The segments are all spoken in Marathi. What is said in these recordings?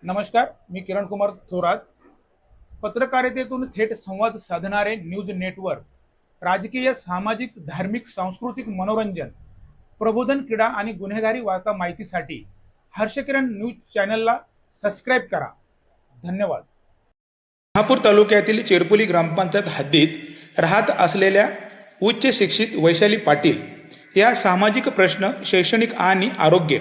नमस्कार, मी किरण कुमार थोरात. पत्रकारितेतून थेट संवाद साधणारे न्यूज नेटवर्क, राजकीय, सामाजिक, धार्मिक, सांस्कृतिक, मनोरंजन, प्रबोधन, क्रीडा आणि गुन्हेगारी वार्ता माहितीसाठी हर्षकिरण न्यूज चॅनलला सबस्क्राईब करा. धन्यवाद. शहापूर तालुक्यातील चेरपोली ग्रामपंचायत हद्दीत राहत असलेल्या उच्च शिक्षित वैशाली पाटील या सामाजिक प्रश्न, शैक्षणिक आणि आरोग्य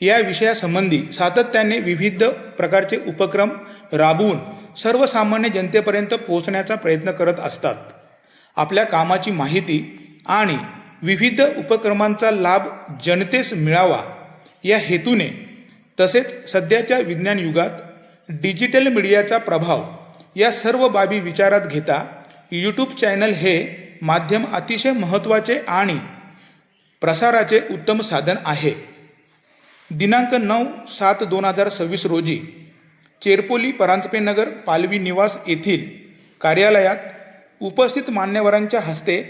या विषयासंबंधी सातत्याने विविध प्रकारचे उपक्रम राबवून सर्वसामान्य जनतेपर्यंत पोहोचण्याचा प्रयत्न करत असतात. आपल्या कामाची माहिती आणि विविध उपक्रमांचा लाभ जनतेस मिळावा या हेतूने, तसेच सध्याच्या विज्ञान युगात डिजिटल मीडियाचा प्रभाव या सर्व बाबी विचारात घेता यूट्यूब चॅनल हे माध्यम अतिशय महत्त्वाचे आणि प्रसाराचे उत्तम साधन आहे. दिनांक 9/7/2026 रोजी चेरपोली परांजपेनगर पालवी निवास येथील कार्यालयात उपस्थित मान्यवरांच्या हस्ते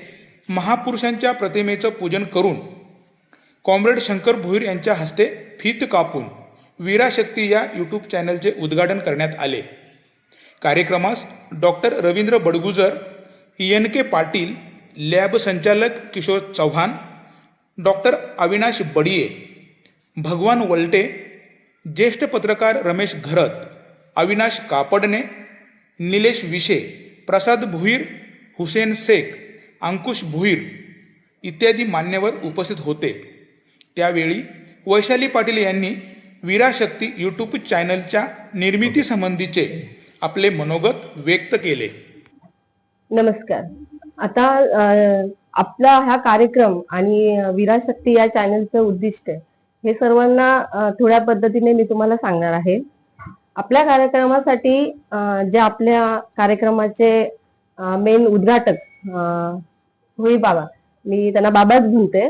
महापुरुषांच्या प्रतिमेचं पूजन करून कॉम्रेड शंकर भोईर यांच्या हस्ते फीत कापून वीराशक्ती या यूट्यूब चॅनलचे उद्घाटन करण्यात आले. कार्यक्रमास doctor Ravindra Badgujar, NK Patil, lab संचालक किशोर चव्हाण, डॉक्टर अविनाश बडिये, भगवान वलटे, ज्येष्ठ पत्रकार रमेश घरत, अविनाश कापडणे, निलेश विशे, प्रसाद भुईर, हुसेन शेख, अंकुश भुईर इत्यादी मान्यवर उपस्थित होते. त्यावेळी वैशाली पाटील यांनी वीराशक्ती यूट्यूब चॅनलच्या निर्मितीसंबंधीचे आपले मनोगत व्यक्त केले. नमस्कार. आता आपला हा कार्यक्रम आणि वीराशक्ती या चॅनलचं उद्दिष्ट हे सर्वांना थोड्या पद्धतीने मी तुम्हाला सांगणार आहे. आपल्या कार्यक्रमासाठी जे आपल्या कार्यक्रमाचे मेन उद्घाटक होई बाबा, मी त्यांना बाबाच म्हणते,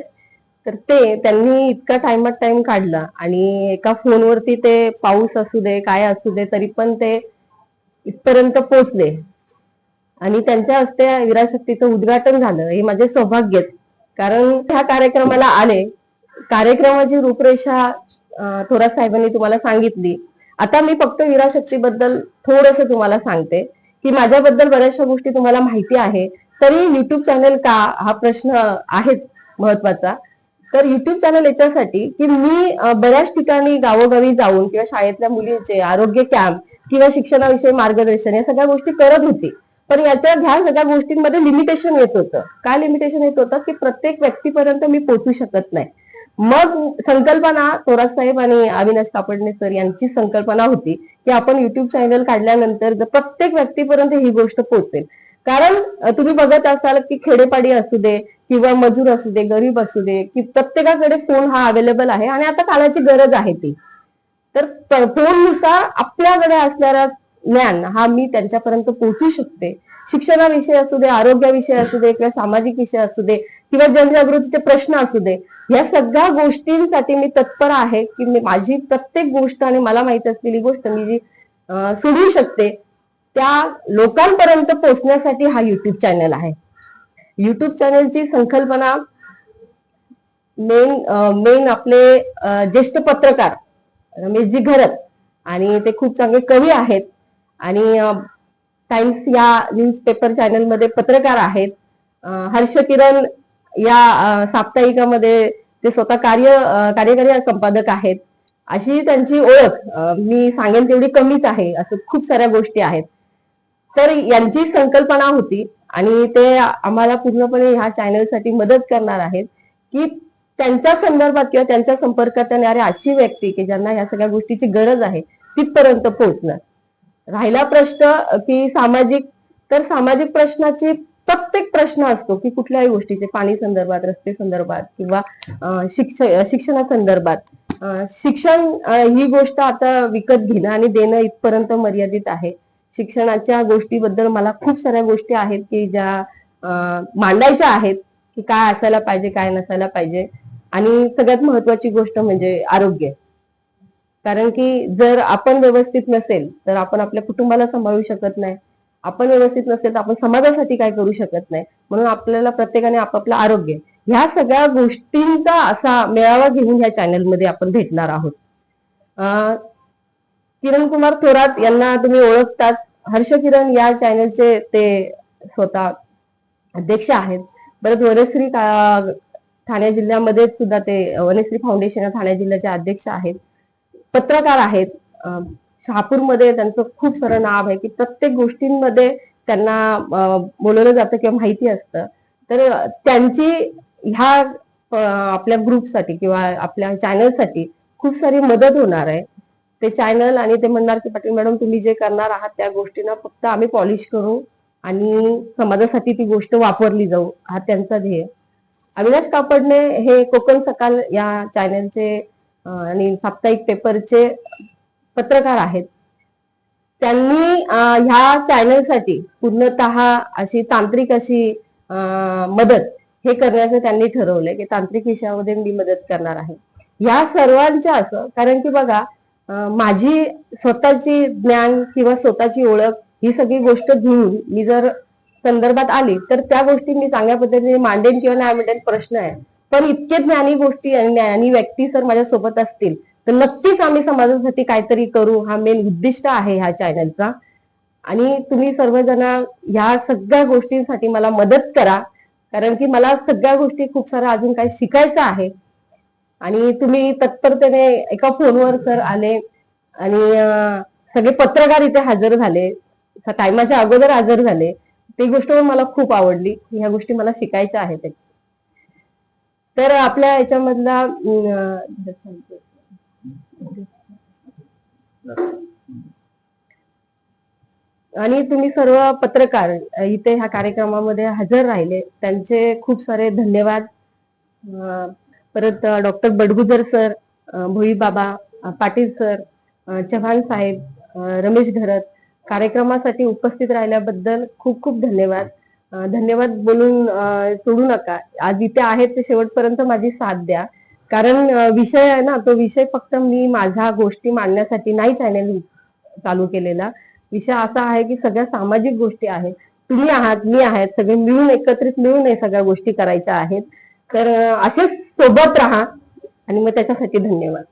तर त्यांनी इतका टाइम काढला आणि एका फोनवरती ते पाऊस असू दे काय असू दे तरी पण ते इथपर्यंत पोहोचले आणि त्यांच्या हस्ते वीराशक्तीचं उद्घाटन झालं. हे माझे सौभाग्य, कारण ह्या कार्यक्रमाला आले. कार्यक्रमाची रूपरेषा थोरात साहेबांनी तुम्हाला सांगितली. आता मी फक्त वीराशक्तीबद्दल थोडंसं तुम्हाला सांगते की माझ्याबद्दल बऱ्याचशा गोष्टी तुम्हाला माहिती आहे. तरी युट्यूब चॅनल का, हा प्रश्न आहेच महत्वाचा. तर युट्यूब चॅनल याच्यासाठी की मी बऱ्याच ठिकाणी गावोगावी जाऊन किंवा शाळेतल्या मुलींचे आरोग्य कॅम्प किंवा शिक्षणाविषयी मार्गदर्शन या सगळ्या गोष्टी करत होती. पण ह्या सगळ्या गोष्टींमध्ये लिमिटेशन येत होतं. काय लिमिटेशन येत होतं की प्रत्येक व्यक्तीपर्यंत मी पोहोचू शकत नाही. मग संकल्पना थोरात साहेब आणि अविनाश कापडणे सर यांची संकल्पना होती की आपण युट्यूब चॅनल काढल्यानंतर प्रत्येक व्यक्तीपर्यंत ही गोष्ट पोहोचेल. कारण तुम्ही बघत असाल की खेडेपाडी असू दे किंवा मजूर असू दे, गरीब असू दे, की प्रत्येकाकडे फोन हा अवेलेबल आहे आणि आता काळाची गरज आहे ती. तर फोननुसार आपल्याकडे असणारा ज्ञान हा मी त्यांच्यापर्यंत पोहोचू शकते. शिक्षणाविषयी असू दे, आरोग्याविषयी असू दे किंवा सामाजिक विषय असू दे किंवा जनजागृतीचे प्रश्न असू दे, या सगळ्या गोष्टींसाठी मी तत्पर आहे की मी माझी प्रत्येक गोष्ट आणि मला माहित असलेली गोष्ट मी जी सोडू शकते त्या लोकांपर्यंत पोहोचण्यासाठी हा युट्यूब चॅनल आहे. युट्यूब चॅनलची संकल्पना मेन आपले ज्येष्ठ पत्रकार रमेशजी घरत, आणि ते खूप चांगले कवी आहेत आणि टाइम्स या न्यूजपेपर चॅनलमध्ये पत्रकार आहेत. हर्षकिरण या साप्ताहिकामध्ये ते स्वतः कार्यकारी संपादक आहेत. अशी त्यांची ओळख मी सांगेन तेवढी कमीच आहे. असं खूप साऱ्या गोष्टी आहेत. तर यांची संकल्पना होती आणि ते आम्हाला पूर्णपणे ह्या चॅनलसाठी मदत करणार आहेत की त्यांच्या संदर्भात किंवा त्यांच्या संपर्कात येणारी अशी व्यक्ती की ज्यांना ह्या सगळ्या गोष्टीची गरज आहे तिथपर्यंत पोहोचणार. राहिला प्रश्न की सामाजिक, तर सामाजिक प्रश्नाची प्रत्येक प्रश्न असतो की कुठल्याही गोष्टीचे, पाणी संदर्भात, रस्ते संदर्भात किंवा शिक्षणासंदर्भात. शिक्षण ही गोष्ट आता विकत घेणं आणि देणं इथपर्यंत मर्यादित आहे. शिक्षणाच्या गोष्टीबद्दल मला खूप साऱ्या गोष्टी आहेत की ज्या मांडायच्या आहेत की काय असायला पाहिजे, काय नसायला पाहिजे. आणि सगळ्यात महत्वाची गोष्ट म्हणजे आरोग्य. कारण की जर आपण व्यवस्थित नसेल तर आपण आपल्या कुटुंबाला सांभाळू शकत नाही. आपण व्यवस्थित नसेल तर आपण समाजासाठी काय करू शकत नाही. म्हणून आपल्याला प्रत्येकाने आपापलं आरोग्य, ह्या सगळ्या गोष्टींचा असा मेळावा घेऊन ह्या चॅनलमध्ये आपण भेटणार आहोत. किरण कुमार थोरात यांना तुम्ही ओळखतात. हर्ष किरण या चॅनलचे ते स्वतः अध्यक्ष आहेत. परत वनश्री ठाणे जिल्ह्यामध्ये सुद्धा ते वनश्री फाउंडेशन ठाणे जिल्ह्याचे अध्यक्ष आहेत. पत्रकार आहेत. शहापूरमध्ये त्यांचं खूप सारं नाव आहे की प्रत्येक गोष्टींमध्ये त्यांना बोलवलं जातं किंवा माहिती असतं. तर त्यांची ह्या आपल्या ग्रुपसाठी किंवा आपल्या चॅनलसाठी खूप सारी मदत होणार आहे. ते चॅनल आणि ते म्हणणार की पाटील मॅडम तुम्ही जे करणार आहात त्या गोष्टींना फक्त आम्ही पॉलिश करू आणि समाजासाठी ती गोष्ट वापरली जाऊ, हा त्यांचा ध्येय. अविनाश कापडणे हे कोकण सकाळ या चॅनलचे आणि साप्ताहिक पेपरचे पत्रकार आहेत. त्यांनी ह्या चॅनलसाठी पूर्णतः अशी तांत्रिक अशी मदत हे करण्याचं त्यांनी ठरवलंय की तांत्रिक विषयामध्ये मी मदत करणार आहे. या सर्वांच्या असं कारण की बघा माझी स्वतःची ज्ञान किंवा स्वतःची ओळख ही सगळी गोष्ट घेऊन मी जर संदर्भात आली तर त्या गोष्टी मी चांगल्या पद्धतीने मांडेन किंवा नाही मांडेन प्रश्न आहे. पण इतके ज्ञानी गोष्टी आणि ज्ञानी व्यक्ती जर माझ्या सोबत असतील तर नक्कीच आम्ही समाजासाठी काहीतरी करू, हा मेन उद्दिष्ट आहे ह्या चॅनलचा. आणि तुम्ही सर्वजण ह्या सगळ्या गोष्टींसाठी मला मदत करा, कारण की मला सगळ्या गोष्टी खूप सारं अजून काही शिकायचं आहे. आणि तुम्ही तत्परतेने एका फोनवर सर आले आणि सगळे पत्रकार इथे हजर झाले, टायमाच्या अगोदर हजर झाले. ती गोष्ट मला खूप आवडली. ह्या गोष्टी मला शिकायच्या आहेत. तर आपल्या याच्यामधला आणि तुम्ही सर्व पत्रकार इथे ह्या कार्यक्रमामध्ये हजर राहिले त्यांचे खूप सारे धन्यवाद. परत डॉक्टर बडगुजर सर, भोई बाबा, पाटील सर, चव्हाण साहेब, रमेश घरत कार्यक्रमासाठी उपस्थित राहिल्याबद्दल खूप खूप धन्यवाद. धन्यवाद बोलून सोडू नका. आज इथे आहेत ते शेवटपर्यंत माझी साथ द्या, कारण विषय आहे ना, तो विषय फक्त मी माझ्या गोष्टी मांडण्यासाठी नाही चॅनेल चालू केलेला. विषय असा आहे की सगळ्या सामाजिक गोष्टी आहेत. तुम्ही आहात, मी आहेत, सगळे मिळून एकत्रित मिळून हे सगळ्या गोष्टी करायच्या आहेत. तर असेच सोबत राहा आणि मग त्याच्यासाठी धन्यवाद.